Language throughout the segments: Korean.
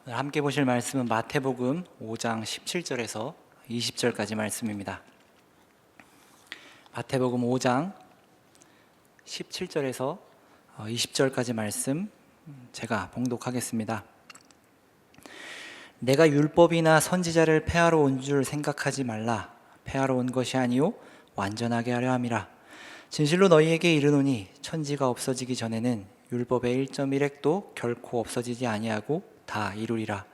오늘 함께 보실 말씀은 마태복음 5장 17절에서 20절까지 말씀입니다. 마태복음 5장 17절에서 20절까지 말씀 제가 봉독하겠습니다. 내가 율법이나 선지자를 폐하러 온 줄 생각하지 말라. 폐하러 온 것이 아니요 완전하게 하려 함이라. 진실로 너희에게 이르노니 천지가 없어지기 전에는 율법의 1.1획도 결코 없어지지 아니하고 다 이루리라.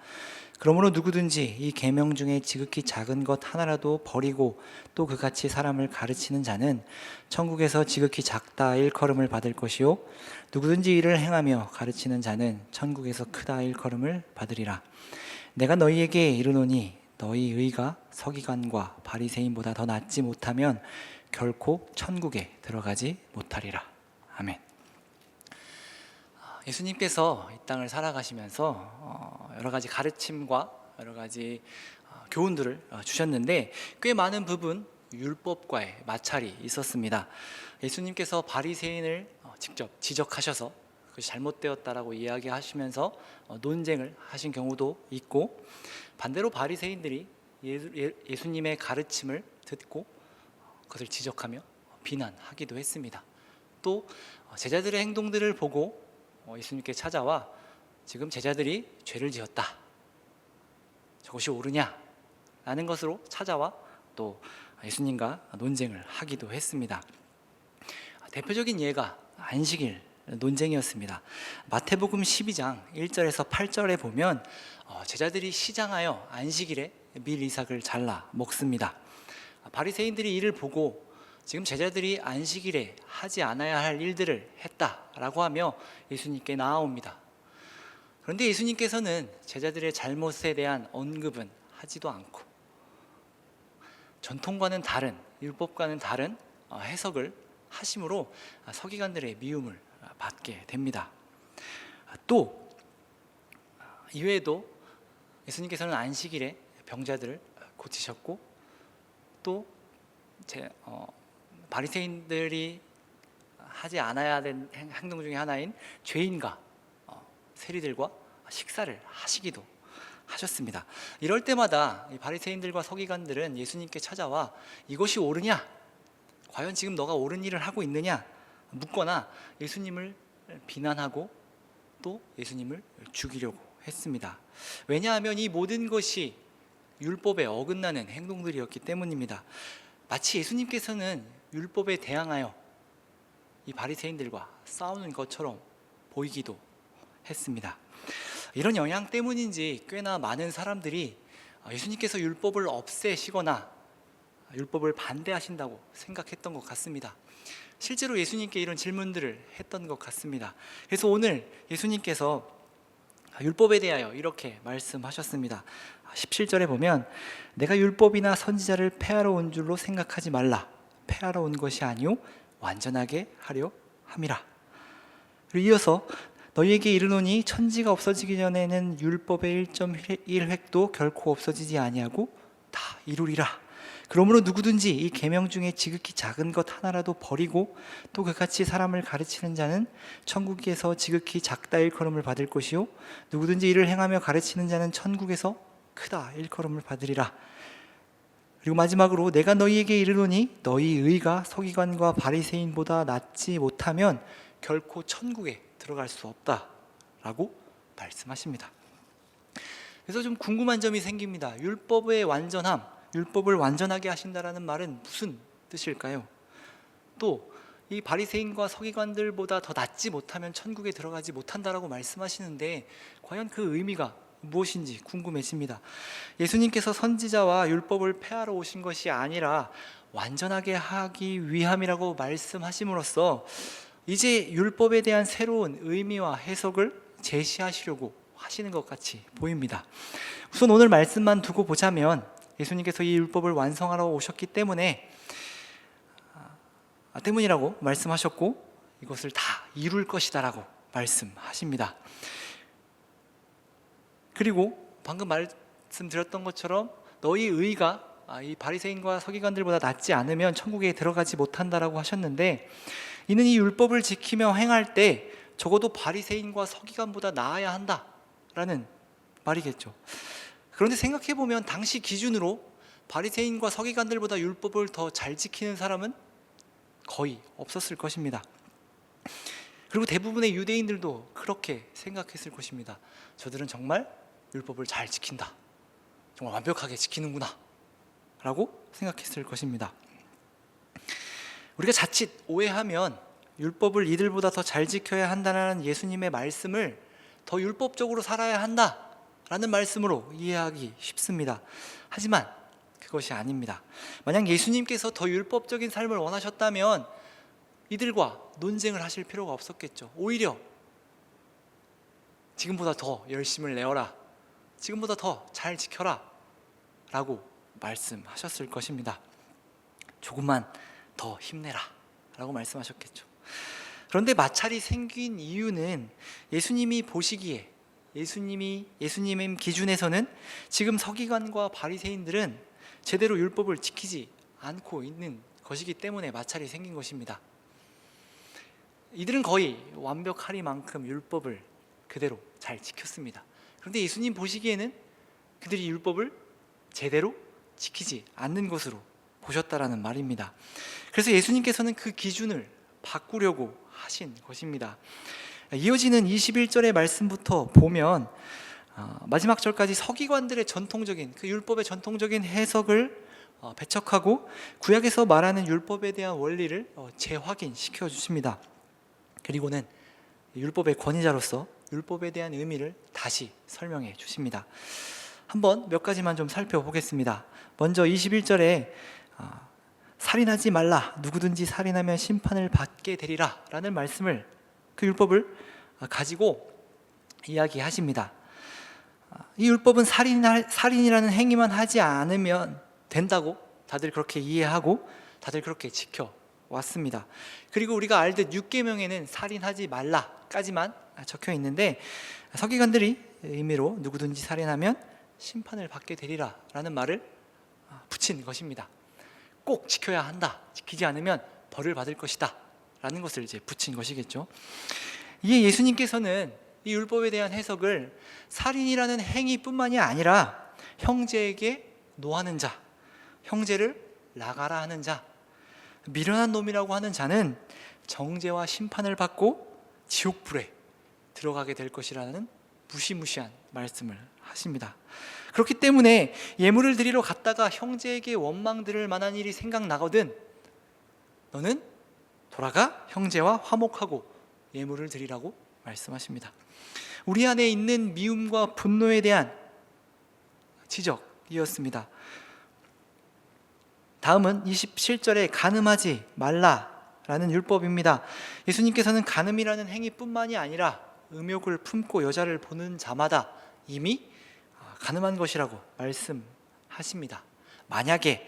그러므로 누구든지 이 계명 중에 지극히 작은 것 하나라도 버리고 또 그같이 사람을 가르치는 자는 천국에서 지극히 작다 일컬음을 받을 것이요 누구든지 이를 행하며 가르치는 자는 천국에서 크다 일컬음을 받으리라. 내가 너희에게 이르노니 너희 의가 서기관과 바리새인보다 더 낫지 못하면 결코 천국에 들어가지 못하리라. 아멘. 예수님께서 이 땅을 살아가시면서 여러 가지 가르침과 여러 가지 교훈들을 주셨는데 꽤 많은 부분 율법과의 마찰이 있었습니다. 예수님께서 바리새인을 직접 지적하셔서 그것이 잘못되었다라고 이야기하시면서 논쟁을 하신 경우도 있고, 반대로 바리새인들이 예수님의 가르침을 듣고 그것을 지적하며 비난하기도 했습니다. 또 제자들의 행동들을 보고 예수님께 찾아와 지금 제자들이 죄를 지었다, 저것이 옳으냐 라는 것으로 찾아와 또 예수님과 논쟁을 하기도 했습니다. 대표적인 예가 안식일 논쟁이었습니다. 마태복음 12장 1절에서 8절에 보면 제자들이 시장하여 안식일에 밀 이삭을 잘라 먹습니다. 바리새인들이 이를 보고 지금 제자들이 안식일에 하지 않아야 할 일들을 했다라고 하며 예수님께 나아옵니다. 그런데 예수님께서는 제자들의 잘못에 대한 언급은 하지도 않고 전통과는 다른, 율법과는 다른 해석을 하심으로 서기관들의 미움을 받게 됩니다. 또 이외에도 예수님께서는 안식일에 병자들을 고치셨고, 또 바리새인들이 하지 않아야 된 행동 중에 하나인 죄인과 세리들과 식사를 하시기도 하셨습니다. 이럴 때마다 바리새인들과 서기관들은 예수님께 찾아와 이것이 옳으냐, 과연 지금 너가 옳은 일을 하고 있느냐 묻거나 예수님을 비난하고 또 예수님을 죽이려고 했습니다. 왜냐하면 이 모든 것이 율법에 어긋나는 행동들이었기 때문입니다. 마치 예수님께서는 율법에 대항하여 이 바리새인들과 싸우는 것처럼 보이기도 했습니다. 이런 영향 때문인지 꽤나 많은 사람들이 예수님께서 율법을 없애시거나 율법을 반대하신다고 생각했던 것 같습니다. 실제로 예수님께 이런 질문들을 했던 것 같습니다. 그래서 오늘 예수님께서 율법에 대하여 이렇게 말씀하셨습니다. 17절에 보면 내가 율법이나 선지자를 폐하러 온 줄로 생각하지 말라. 폐하러 온 것이 아니요 완전하게 하려 함이라. 그리고 이어서 너희에게 이르노니 천지가 없어지기 전에는 율법의 1.1획도 결코 없어지지 아니하고 다 이루리라. 그러므로 누구든지 이 계명 중에 지극히 작은 것 하나라도 버리고 또 그같이 사람을 가르치는 자는 천국에서 지극히 작다 일컬음을 받을 것이요 누구든지 이를 행하며 가르치는 자는 천국에서 크다 일컬음을 받으리라. 그리고 마지막으로 내가 너희에게 이르노니 너희 의가 서기관과 바리새인보다 낫지 못하면 결코 천국에 들어갈 수 없다라고 말씀하십니다. 그래서 좀 궁금한 점이 생깁니다. 율법의 완전함, 율법을 완전하게 하신다라는 말은 무슨 뜻일까요? 또 이 바리새인과 서기관들보다 더 낫지 못하면 천국에 들어가지 못한다라고 말씀하시는데 과연 그 의미가 무엇인지 궁금해집니다. 예수님께서 선지자와 율법을 폐하러 오신 것이 아니라 완전하게 하기 위함이라고 말씀하심으로써 이제 율법에 대한 새로운 의미와 해석을 제시하시려고 하시는 것 같이 보입니다. 우선 오늘 말씀만 두고 보자면 예수님께서 이 율법을 완성하러 오셨기 때문이라고 말씀하셨고 이것을 다 이룰 것이다라고 말씀하십니다. 그리고 방금 말씀드렸던 것처럼 너희 의가 이 바리새인과 서기관들보다 낫지 않으면 천국에 들어가지 못한다라고 하셨는데, 이는 이 율법을 지키며 행할 때 적어도 바리새인과 서기관보다 나아야 한다라는 말이겠죠. 그런데 생각해 보면 당시 기준으로 바리새인과 서기관들보다 율법을 더 잘 지키는 사람은 거의 없었을 것입니다. 그리고 대부분의 유대인들도 그렇게 생각했을 것입니다. 저들은 정말 율법을 잘 지킨다, 정말 완벽하게 지키는구나 라고 생각했을 것입니다. 우리가 자칫 오해하면 율법을 이들보다 더 잘 지켜야 한다는 예수님의 말씀을 더 율법적으로 살아야 한다라는 말씀으로 이해하기 쉽습니다. 하지만 그것이 아닙니다. 만약 예수님께서 더 율법적인 삶을 원하셨다면 이들과 논쟁을 하실 필요가 없었겠죠. 오히려 지금보다 더 열심을 내어라, 지금보다 더 잘 지켜라 라고 말씀하셨을 것입니다. 조금만 더 힘내라 라고 말씀하셨겠죠. 그런데 마찰이 생긴 이유는 예수님이 보시기에, 예수님의 기준에서는 지금 서기관과 바리새인들은 제대로 율법을 지키지 않고 있는 것이기 때문에 마찰이 생긴 것입니다. 이들은 거의 완벽하리만큼 율법을 그대로 잘 지켰습니다. 그런데 예수님 보시기에는 그들이 율법을 제대로 지키지 않는 것으로 보셨다라는 말입니다. 그래서 예수님께서는 그 기준을 바꾸려고 하신 것입니다. 이어지는 21절의 말씀부터 보면 마지막 절까지 서기관들의 전통적인, 그 율법의 전통적인 해석을 배척하고 구약에서 말하는 율법에 대한 원리를 재확인시켜 주십니다. 그리고는 율법의 권위자로서 율법에 대한 의미를 다시 설명해 주십니다. 한번 몇 가지만 좀 살펴보겠습니다. 먼저 21절에 살인하지 말라, 누구든지 살인하면 심판을 받게 되리라 라는 말씀을, 그 율법을 가지고 이야기하십니다. 이 율법은 살인이라는 행위만 하지 않으면 된다고 다들 그렇게 이해하고 다들 그렇게 지켜왔습니다. 그리고 우리가 알듯 6계명에는 살인하지 말라까지만 적혀 있는데, 서기관들이 의미로 누구든지 살인하면 심판을 받게 되리라 라는 말을 붙인 것입니다. 꼭 지켜야 한다, 지키지 않으면 벌을 받을 것이다 라는 것을 이제 붙인 것이겠죠. 이에 예수님께서는 이 율법에 대한 해석을 살인이라는 행위뿐만이 아니라 형제에게 노하는 자, 형제를 나가라 하는 자, 미련한 놈이라고 하는 자는 정죄와 심판을 받고 지옥불에 들어가게 될 것이라는 무시무시한 말씀을 하십니다. 그렇기 때문에 예물을 드리러 갔다가 형제에게 원망 들을 만한 일이 생각나거든 너는 돌아가 형제와 화목하고 예물을 드리라고 말씀하십니다. 우리 안에 있는 미움과 분노에 대한 지적이었습니다. 다음은 27절에 간음하지 말라라는 율법입니다. 예수님께서는 간음이라는 행위뿐만이 아니라 음욕을 품고 여자를 보는 자마다 이미 간음한 것이라고 말씀하십니다. 만약에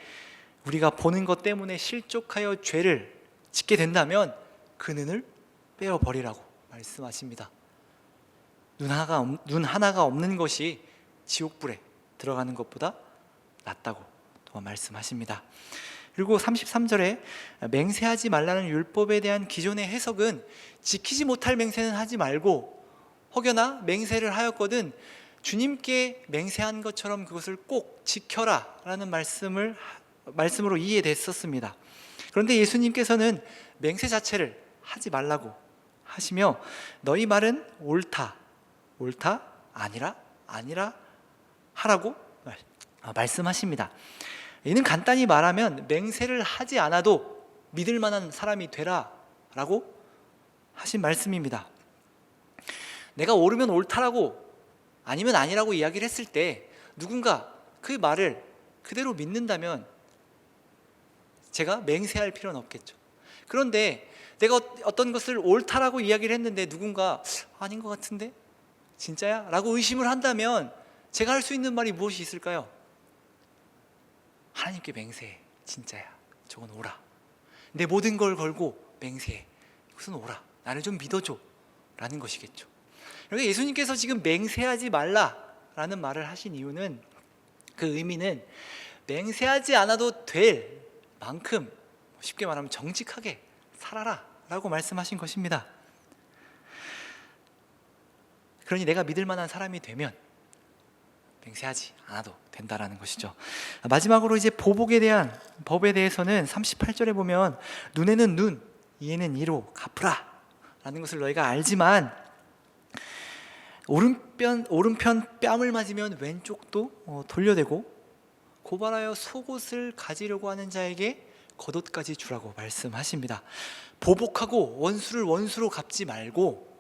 우리가 보는 것 때문에 실족하여 죄를 짓게 된다면 그 눈을 빼어버리라고 말씀하십니다. 눈 하나가 없는 것이 지옥불에 들어가는 것보다 낫다고 또 말씀하십니다. 그리고 33절에 맹세하지 말라는 율법에 대한 기존의 해석은 지키지 못할 맹세는 하지 말고 혹여나 맹세를 하였거든 주님께 맹세한 것처럼 그것을 꼭 지켜라 라는 말씀으로 이해됐었습니다. 그런데 예수님께서는 맹세 자체를 하지 말라고 하시며 너희 말은 옳다 아니라 하라고 말씀하십니다. 이는 간단히 말하면 맹세를 하지 않아도 믿을 만한 사람이 되라 라고 하신 말씀입니다. 내가 옳으면 옳다라고 아니면 아니라고 이야기를 했을 때 누군가 그 말을 그대로 믿는다면 제가 맹세할 필요는 없겠죠. 그런데 내가 어떤 것을 옳다라고 이야기를 했는데 누군가 아닌 것 같은데? 진짜야? 라고 의심을 한다면 제가 할 수 있는 말이 무엇이 있을까요? 하나님께 맹세해. 진짜야. 저건 오라. 내 모든 걸 걸고 맹세해. 이것은 오라. 나를 좀 믿어줘. 라는 것이겠죠. 그러니까 예수님께서 지금 맹세하지 말라라는 말을 하신 이유는 그 의미는 맹세하지 않아도 될 만큼 쉽게 말하면 정직하게 살아라 라고 말씀하신 것입니다. 그러니 내가 믿을 만한 사람이 되면 맹세하지 않아도 된다라는 것이죠. 마지막으로 이제 보복에 대한 법에 대해서는 38절에 보면 눈에는 눈, 이에는 이로 갚으라 라는 것을 너희가 알지만 오른편 뺨을 맞으면 왼쪽도 돌려대고 고발하여 속옷을 가지려고 하는 자에게 겉옷까지 주라고 말씀하십니다. 보복하고 원수를 원수로 갚지 말고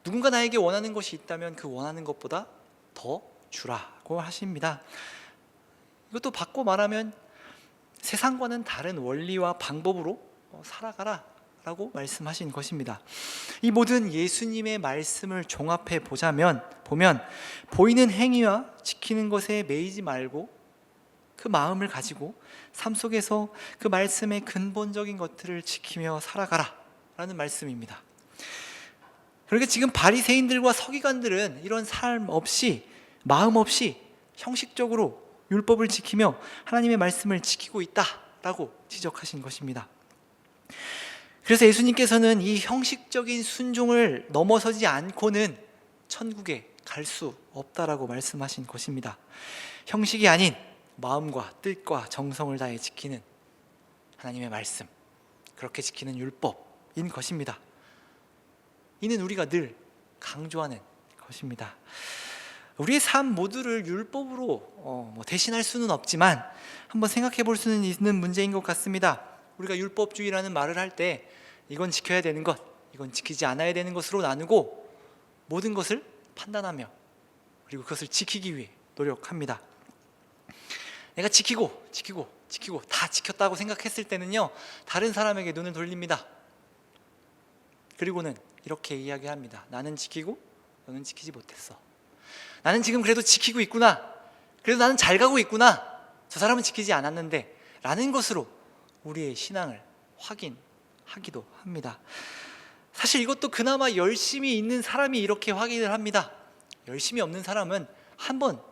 누군가 나에게 원하는 것이 있다면 그 원하는 것보다 더 주라고 하십니다. 이것도 바꿔 말하면 세상과는 다른 원리와 방법으로 살아가라 라고 말씀하신 것입니다. 이 모든 예수님의 말씀을 종합해 보면 보이는 행위와 지키는 것에 매이지 말고 그 마음을 가지고 삶 속에서 그 말씀의 근본적인 것들을 지키며 살아가라 라는 말씀입니다. 그러니까 지금 바리새인들과 서기관들은 이런 삶 없이, 마음 없이 형식적으로 율법을 지키며 하나님의 말씀을 지키고 있다라고 지적하신 것입니다. 그래서 예수님께서는 이 형식적인 순종을 넘어서지 않고는 천국에 갈 수 없다라고 말씀하신 것입니다. 형식이 아닌 마음과 뜻과 정성을 다해 지키는 하나님의 말씀, 그렇게 지키는 율법인 것입니다. 이는 우리가 늘 강조하는 것입니다. 우리의 삶 모두를 율법으로 대신할 수는 없지만 한번 생각해 볼 수는 있는 문제인 것 같습니다. 우리가 율법주의라는 말을 할 때 이건 지켜야 되는 것, 이건 지키지 않아야 되는 것으로 나누고 모든 것을 판단하며 그리고 그것을 지키기 위해 노력합니다. 내가 지키고 다 지켰다고 생각했을 때는요, 다른 사람에게 눈을 돌립니다. 그리고는 이렇게 이야기합니다. 나는 지키고 너는 지키지 못했어. 나는 지금 그래도 지키고 있구나. 그래도 나는 잘 가고 있구나. 저 사람은 지키지 않았는데 라는 것으로 우리의 신앙을 확인하기도 합니다. 사실 이것도 그나마 열심히 있는 사람이 이렇게 확인을 합니다. 열심히 없는 사람은 한 번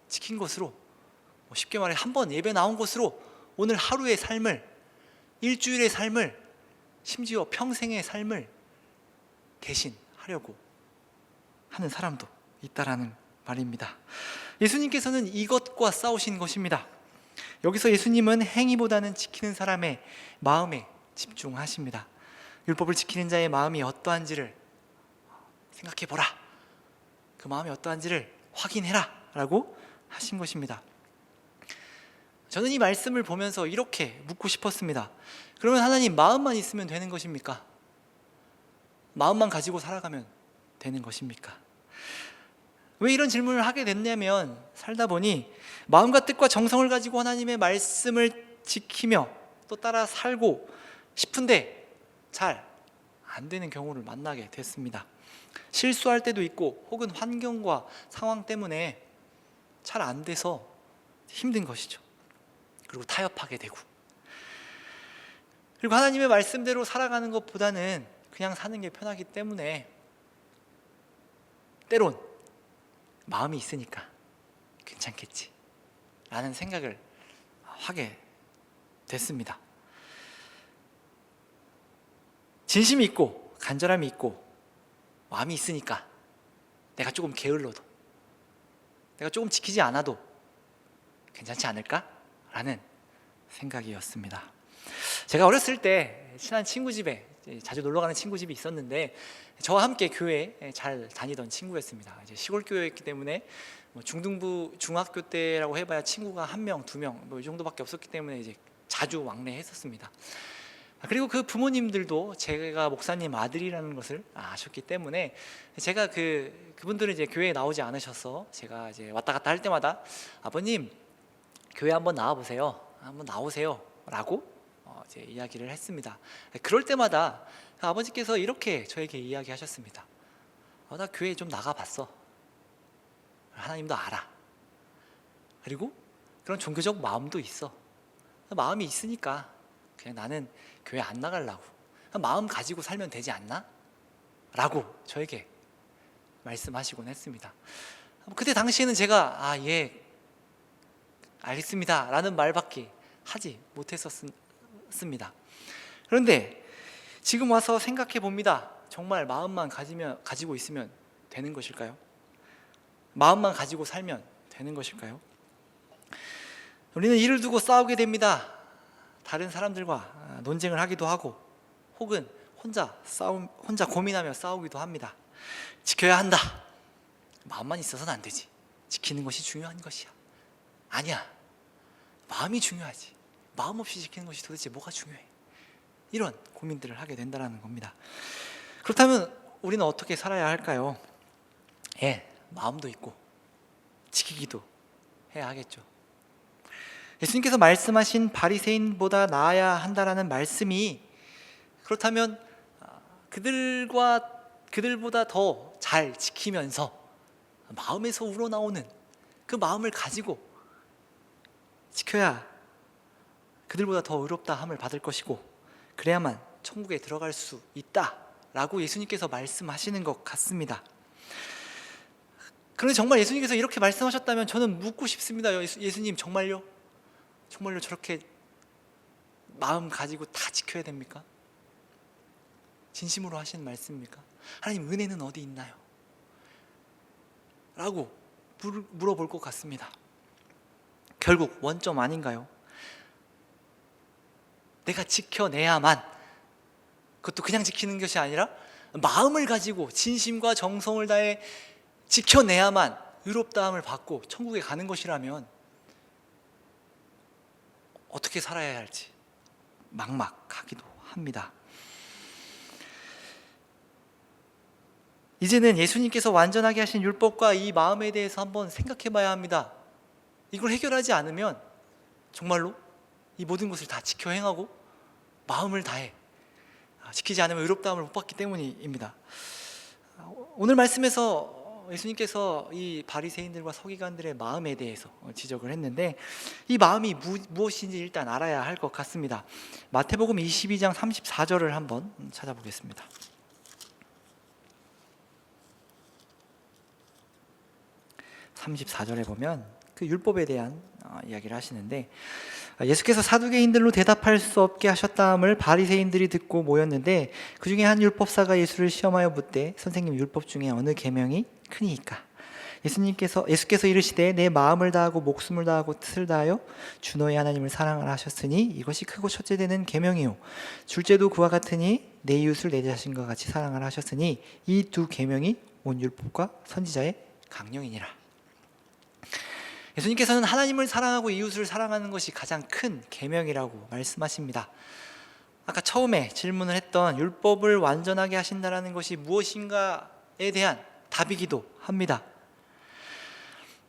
지킨 것으로, 쉽게 말해 한 번 예배 나온 것으로 오늘 하루의 삶을, 일주일의 삶을, 심지어 평생의 삶을 대신하려고 하는 사람도 있다라는 말입니다. 예수님께서는 이것과 싸우신 것입니다. 여기서 예수님은 행위보다는 지키는 사람의 마음에 집중하십니다. 율법을 지키는 자의 마음이 어떠한지를 생각해보라. 그 마음이 어떠한지를 확인해라 라고 하신 것입니다. 저는 이 말씀을 보면서 이렇게 묻고 싶었습니다. 그러면 하나님, 마음만 있으면 되는 것입니까? 마음만 가지고 살아가면 되는 것입니까? 왜 이런 질문을 하게 됐냐면, 살다 보니 마음과 뜻과 정성을 가지고 하나님의 말씀을 지키며 또 따라 살고 싶은데 잘 안 되는 경우를 만나게 됐습니다. 실수할 때도 있고 혹은 환경과 상황 때문에 잘 안 돼서 힘든 것이죠. 그리고 타협하게 되고, 그리고 하나님의 말씀대로 살아가는 것보다는 그냥 사는 게 편하기 때문에 때론 마음이 있으니까 괜찮겠지 라는 생각을 하게 됐습니다. 진심이 있고 간절함이 있고 마음이 있으니까 내가 조금 게을러도, 내가 조금 지키지 않아도 괜찮지 않을까? 라는 생각이었습니다. 제가 어렸을 때 친한 친구 집에 자주 놀러가는 친구 집이 있었는데 저와 함께 교회에 잘 다니던 친구였습니다. 이제 시골 교회였기 때문에 중등부 중학교 때라고 해봐야 친구가 1명, 2명 이 정도밖에 없었기 때문에 이제 자주 왕래했었습니다. 그리고 그 부모님들도 제가 목사님 아들이라는 것을 아셨기 때문에 제가 그분들은 이제 교회에 나오지 않으셔서 제가 이제 왔다 갔다 할 때마다 아버님 교회 한번 나와 보세요, 한번 나오세요라고 이제 이야기를 했습니다. 그럴 때마다 아버지께서 이렇게 저에게 이야기하셨습니다. 나 교회 좀 나가봤어. 하나님도 알아. 그리고 그런 종교적 마음도 있어. 마음이 있으니까 그냥 나는 교회 안 나가려고. 마음 가지고 살면 되지 않나? 라고 저에게 말씀하시곤 했습니다. 그때 당시에는 제가 예, 알겠습니다 라는 말밖에 하지 못했었습니다. 그런데 지금 와서 생각해 봅니다. 정말 마음만 가지고 있으면 되는 것일까요? 마음만 가지고 살면 되는 것일까요? 우리는 이를 두고 싸우게 됩니다. 다른 사람들과 논쟁을 하기도 하고 혹은 혼자 고민하며 싸우기도 합니다. 지켜야 한다. 마음만 있어서는 안 되지. 지키는 것이 중요한 것이야. 아니야. 마음이 중요하지. 마음 없이 지키는 것이 도대체 뭐가 중요해? 이런 고민들을 하게 된다는 겁니다. 그렇다면 우리는 어떻게 살아야 할까요? 마음도 있고 지키기도 해야 하겠죠. 예수님께서 말씀하신 바리새인보다 나아야 한다라는 말씀이 그렇다면 그들보다 더 잘 지키면서 마음에서 우러나오는 그 마음을 가지고 지켜야 그들보다 더 의롭다 함을 받을 것이고 그래야만 천국에 들어갈 수 있다라고 예수님께서 말씀하시는 것 같습니다. 그런데 정말 예수님께서 이렇게 말씀하셨다면 저는 묻고 싶습니다. 예수님 정말요? 정말로 저렇게 마음 가지고 다 지켜야 됩니까? 진심으로 하시는 말씀입니까? 하나님 은혜는 어디 있나요? 라고 물어볼 것 같습니다. 결국 원점 아닌가요? 내가 지켜내야만, 그것도 그냥 지키는 것이 아니라 마음을 가지고 진심과 정성을 다해 지켜내야만 의롭다함을 받고 천국에 가는 것이라면 어떻게 살아야 할지 막막하기도 합니다. 이제는 예수님께서 완전하게 하신 율법과 이 마음에 대해서 한번 생각해 봐야 합니다. 이걸 해결하지 않으면 정말로 이 모든 것을 다 지켜 행하고 마음을 다해 지키지 않으면 의롭다함을 못 받기 때문입니다. 오늘 말씀에서 예수님께서 이 바리새인들과 서기관들의 마음에 대해서 지적을 했는데 이 마음이 무엇인지 일단 알아야 할 것 같습니다. 마태복음 22장 34절을 한번 찾아보겠습니다. 34절에 보면 그 율법에 대한 이야기를 하시는데 예수께서 사두개인들로 대답할 수 없게 하셨다함을 바리새인들이 듣고 모였는데 그 중에 한 율법사가 예수를 시험하여 묻되 선생님 율법 중에 어느 계명이 크니이까? 예수께서 이르시되 내 마음을 다하고 목숨을 다하고 뜻을 다하여 주 너의 하나님을 사랑하라 하셨으니 이것이 크고 첫째 되는 계명이요 둘째도 그와 같으니 내 이웃을 내 자신과 같이 사랑하라 하셨으니 이 두 계명이 온 율법과 선지자의 강령이니라. 예수님께서는 하나님을 사랑하고 이웃을 사랑하는 것이 가장 큰 계명이라고 말씀하십니다. 아까 처음에 질문을 했던 율법을 완전하게 하신다라는 것이 무엇인가에 대한 답이기도 합니다.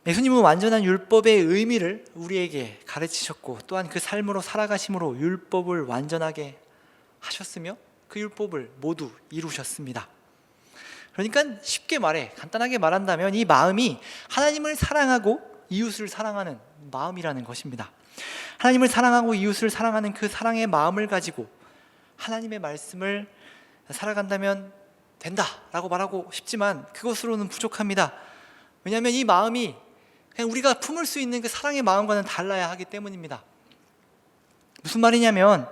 예수님은 완전한 율법의 의미를 우리에게 가르치셨고 또한 그 삶으로 살아가심으로 율법을 완전하게 하셨으며 그 율법을 모두 이루셨습니다. 그러니까 쉽게 말해 간단하게 말한다면 이 마음이 하나님을 사랑하고 이웃을 사랑하는 마음이라는 것입니다. 하나님을 사랑하고 이웃을 사랑하는 그 사랑의 마음을 가지고 하나님의 말씀을 살아간다면 된다라고 말하고 싶지만 그것으로는 부족합니다. 왜냐하면 이 마음이 그냥 우리가 품을 수 있는 그 사랑의 마음과는 달라야 하기 때문입니다. 무슨 말이냐면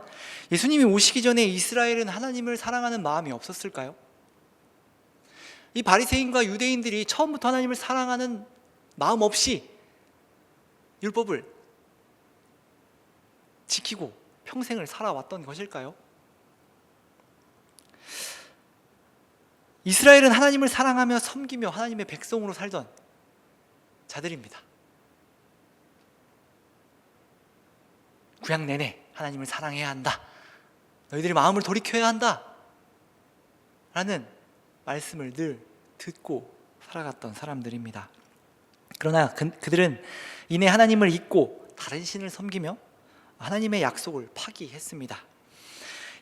예수님이 오시기 전에 이스라엘은 하나님을 사랑하는 마음이 없었을까요? 이 바리새인과 유대인들이 처음부터 하나님을 사랑하는 마음 없이 율법을 지키고 평생을 살아왔던 것일까요? 이스라엘은 하나님을 사랑하며 섬기며 하나님의 백성으로 살던 자들입니다. 구약 내내 하나님을 사랑해야 한다. 너희들이 마음을 돌이켜야 한다. 라는 말씀을 늘 듣고 살아갔던 사람들입니다. 그러나 그들은 이내 하나님을 잊고 다른 신을 섬기며 하나님의 약속을 파기했습니다.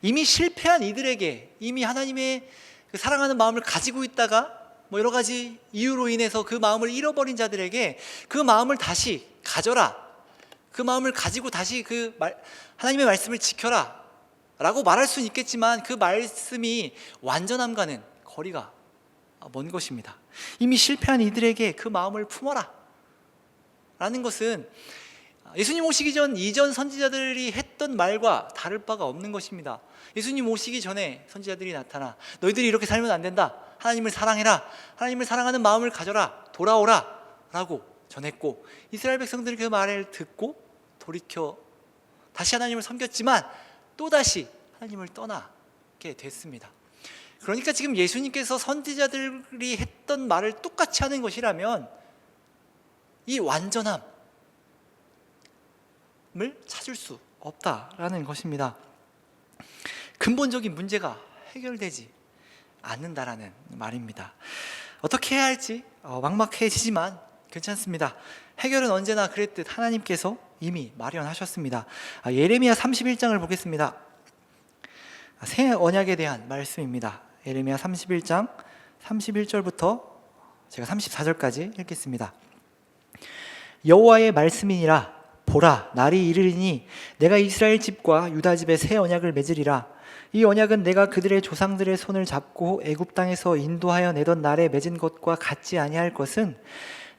이미 실패한 이들에게 이미 하나님의 그 사랑하는 마음을 가지고 있다가 여러 가지 이유로 인해서 그 마음을 잃어버린 자들에게 그 마음을 다시 가져라, 그 마음을 가지고 다시 하나님의 말씀을 지켜라 라고 말할 수는 있겠지만 그 말씀이 완전함과는 거리가 먼 것입니다. 이미 실패한 이들에게 그 마음을 품어라 라는 것은 예수님 오시기 전 이전 선지자들이 했던 말과 다를 바가 없는 것입니다. 예수님 오시기 전에 선지자들이 나타나 너희들이 이렇게 살면 안 된다, 하나님을 사랑해라, 하나님을 사랑하는 마음을 가져라, 돌아오라 라고 전했고, 이스라엘 백성들이 그 말을 듣고 돌이켜 다시 하나님을 섬겼지만 또다시 하나님을 떠나게 됐습니다. 그러니까 지금 예수님께서 선지자들이 했던 말을 똑같이 하는 것이라면 이 완전함을 찾을 수 없다라는 것입니다. 근본적인 문제가 해결되지 않는다라는 말입니다. 어떻게 해야 할지 막막해지지만 괜찮습니다. 해결은 언제나 그랬듯 하나님께서 이미 마련하셨습니다. 예레미야 31장을 보겠습니다. 새 언약에 대한 말씀입니다. 예레미야 31장 31절부터 제가 34절까지 읽겠습니다. 여호와의 말씀이니라. 보라, 날이 이르리니 내가 이스라엘 집과 유다 집에 새 언약을 맺으리라. 이 언약은 내가 그들의 조상들의 손을 잡고 애굽 땅에서 인도하여 내던 날에 맺은 것과 같지 아니할 것은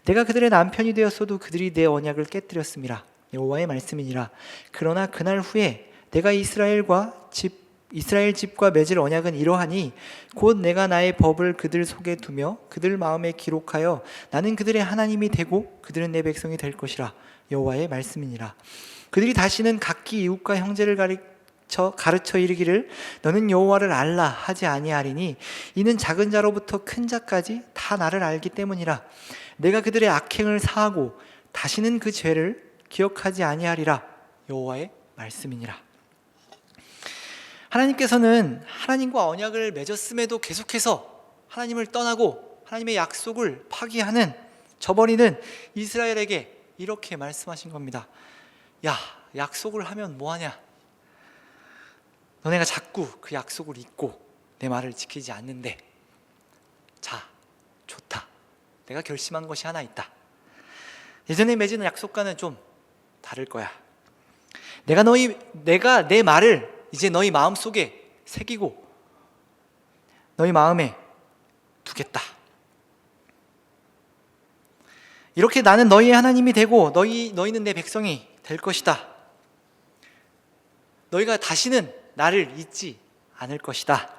내가 그들의 남편이 되었어도 그들이 내 언약을 깨뜨렸음이라. 여호와의 말씀이니라. 그러나 그날 후에 내가 이스라엘 집과 맺을 언약은 이러하니 곧 내가 나의 법을 그들 속에 두며 그들 마음에 기록하여 나는 그들의 하나님이 되고 그들은 내 백성이 될 것이라. 여호와의 말씀이니라. 그들이 다시는 각기 이웃과 형제를 가르쳐 이르기를 너는 여호와를 알라 하지 아니하리니 이는 작은 자로부터 큰 자까지 다 나를 알기 때문이라. 내가 그들의 악행을 사하고 다시는 그 죄를 기억하지 아니하리라. 여호와의 말씀이니라. 하나님께서는 하나님과 언약을 맺었음에도 계속해서 하나님을 떠나고 하나님의 약속을 파기하는 저버리는 이스라엘에게 이렇게 말씀하신 겁니다. 야, 약속을 하면 뭐하냐? 너네가 자꾸 그 약속을 잊고 내 말을 지키지 않는데, 자, 좋다. 내가 결심한 것이 하나 있다. 예전에 맺은 약속과는 좀 다를 거야. 내가 내 말을 이제 너희 마음속에 새기고 너희 마음에 두겠다. 이렇게 나는 너희의 하나님이 되고 너희는 내 백성이 될 것이다. 너희가 다시는 나를 잊지 않을 것이다.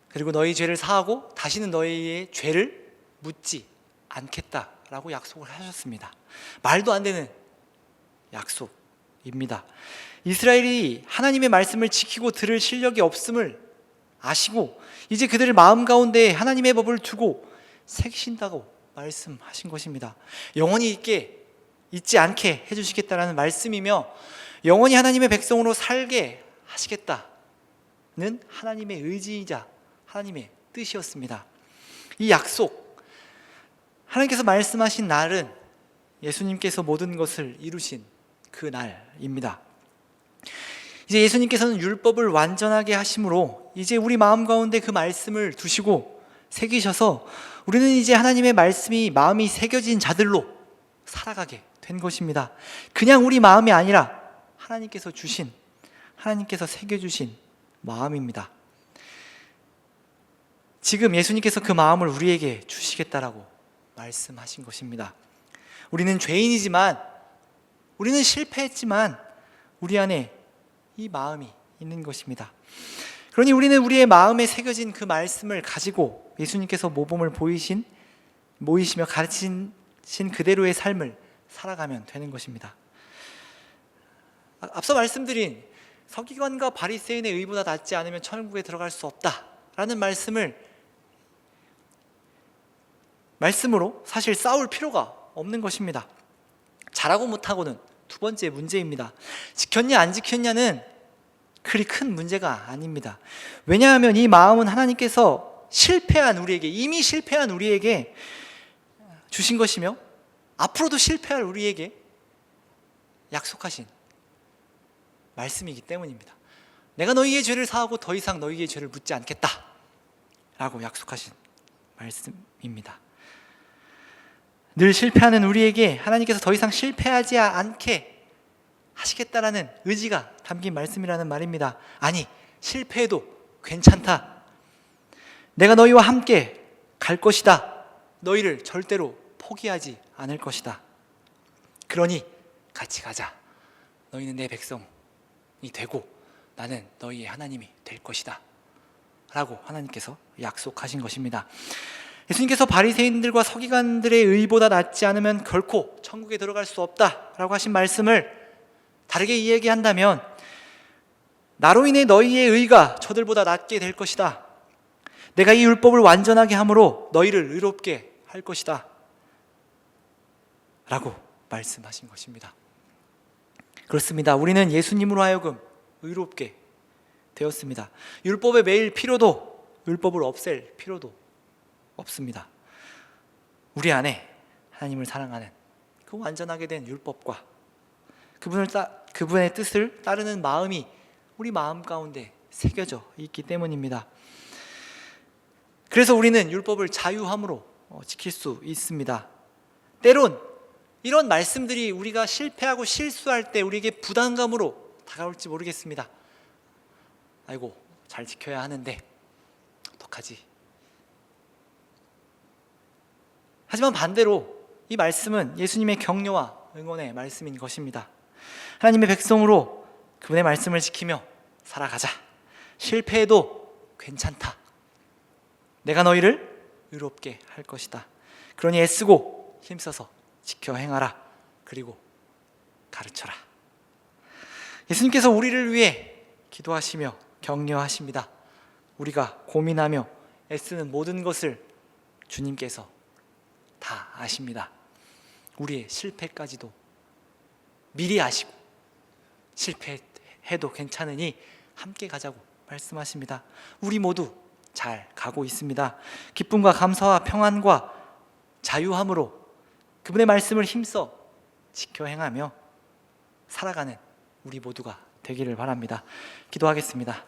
그리고 너희 죄를 사하고 다시는 너희의 죄를 묻지 않겠다라고 약속을 하셨습니다. 말도 안 되는 약속입니다. 이스라엘이 하나님의 말씀을 지키고 들을 실력이 없음을 아시고 이제 그들의 마음 가운데 하나님의 법을 두고 새기신다고 말씀하신 것입니다. 영원히 잊지 않게 해주시겠다라는 말씀이며 영원히 하나님의 백성으로 살게 하시겠다는 하나님의 의지이자 하나님의 뜻이었습니다. 이 약속, 하나님께서 말씀하신 날은 예수님께서 모든 것을 이루신 그 날입니다. 이제 예수님께서는 율법을 완전하게 하심으로 이제 우리 마음 가운데 그 말씀을 두시고 새기셔서 우리는 이제 하나님의 말씀이 마음이 새겨진 자들로 살아가게 된 것입니다. 그냥 우리 마음이 아니라 하나님께서 새겨주신 마음입니다. 지금 예수님께서 그 마음을 우리에게 주시겠다라고 말씀하신 것입니다. 우리는 죄인이지만, 우리는 실패했지만 우리 안에 이 마음이 있는 것입니다. 그러니 우리는 우리의 마음에 새겨진 그 말씀을 가지고 예수님께서 모범을 모이시며 가르치신 그대로의 삶을 살아가면 되는 것입니다. 앞서 말씀드린 서기관과 바리새인의 의보다 낫지 않으면 천국에 들어갈 수 없다라는 말씀으로 사실 싸울 필요가 없는 것입니다. 잘하고 못하고는 두 번째 문제입니다. 지켰냐 안 지켰냐는 그리 큰 문제가 아닙니다. 왜냐하면 이 마음은 하나님께서 이미 실패한 우리에게 주신 것이며 앞으로도 실패할 우리에게 약속하신 말씀이기 때문입니다. 내가 너희의 죄를 사하고 더 이상 너희의 죄를 묻지 않겠다 라고 약속하신 말씀입니다. 늘 실패하는 우리에게 하나님께서 더 이상 실패하지 않게 하시겠다라는 의지가 담긴 말씀이라는 말입니다. 아니, 실패해도 괜찮다. 내가 너희와 함께 갈 것이다. 너희를 절대로 포기하지 않을 것이다. 그러니 같이 가자. 너희는 내 백성이 되고 나는 너희의 하나님이 될 것이다 라고 하나님께서 약속하신 것입니다. 예수님께서 바리새인들과 서기관들의 의보다 낫지 않으면 결코 천국에 들어갈 수 없다라고 하신 말씀을 다르게 이야기한다면, 나로 인해 너희의 의가 저들보다 낫게 될 것이다, 내가 이 율법을 완전하게 함으로 너희를 의롭게 할 것이다 라고 말씀하신 것입니다. 그렇습니다. 우리는 예수님으로 하여금 의롭게 되었습니다. 율법의 매일 필요도, 율법을 없앨 필요도 없습니다. 우리 안에 하나님을 사랑하는 그 완전하게 된 율법과 그분의 뜻을 따르는 마음이 우리 마음 가운데 새겨져 있기 때문입니다. 그래서 우리는 율법을 자유함으로 지킬 수 있습니다. 때론 이런 말씀들이 우리가 실패하고 실수할 때 우리에게 부담감으로 다가올지 모르겠습니다. 아이고, 잘 지켜야 하는데 어떡하지? 하지만 반대로 이 말씀은 예수님의 격려와 응원의 말씀인 것입니다. 하나님의 백성으로 그분의 말씀을 지키며 살아가자. 실패해도 괜찮다. 내가 너희를 의롭게 할 것이다. 그러니 애쓰고 힘써서 지켜 행하라. 그리고 가르쳐라. 예수님께서 우리를 위해 기도하시며 격려하십니다. 우리가 고민하며 애쓰는 모든 것을 주님께서 다 아십니다. 우리의 실패까지도 미리 아시고, 실패해도 괜찮으니 함께 가자고 말씀하십니다. 우리 모두 잘 가고 있습니다. 기쁨과 감사와 평안과 자유함으로 그분의 말씀을 힘써 지켜 행하며 살아가는 우리 모두가 되기를 바랍니다. 기도하겠습니다.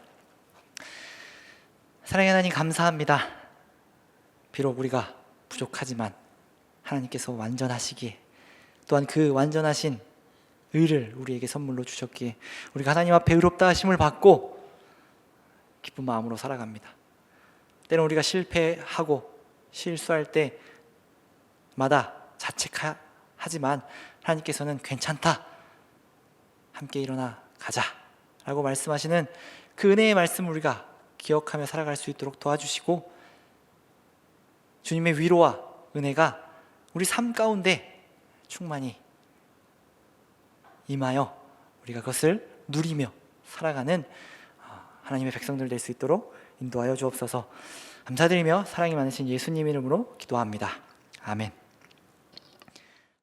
사랑의 하나님, 감사합니다. 비록 우리가 부족하지만 하나님께서 완전하시기에, 또한 그 완전하신 의를 우리에게 선물로 주셨기에 우리가 하나님 앞에 의롭다 하심을 받고 기쁜 마음으로 살아갑니다. 때론 우리가 실패하고 실수할 때마다 자책하지만 하나님께서는 괜찮다, 함께 일어나 가자 라고 말씀하시는 그 은혜의 말씀을 우리가 기억하며 살아갈 수 있도록 도와주시고, 주님의 위로와 은혜가 우리 삶 가운데 충만히 임하여 우리가 그것을 누리며 살아가는 하나님의 백성들 될 수 있도록 인도하여 주옵소서. 감사드리며 사랑이 많으신 예수님 이름으로 기도합니다. 아멘.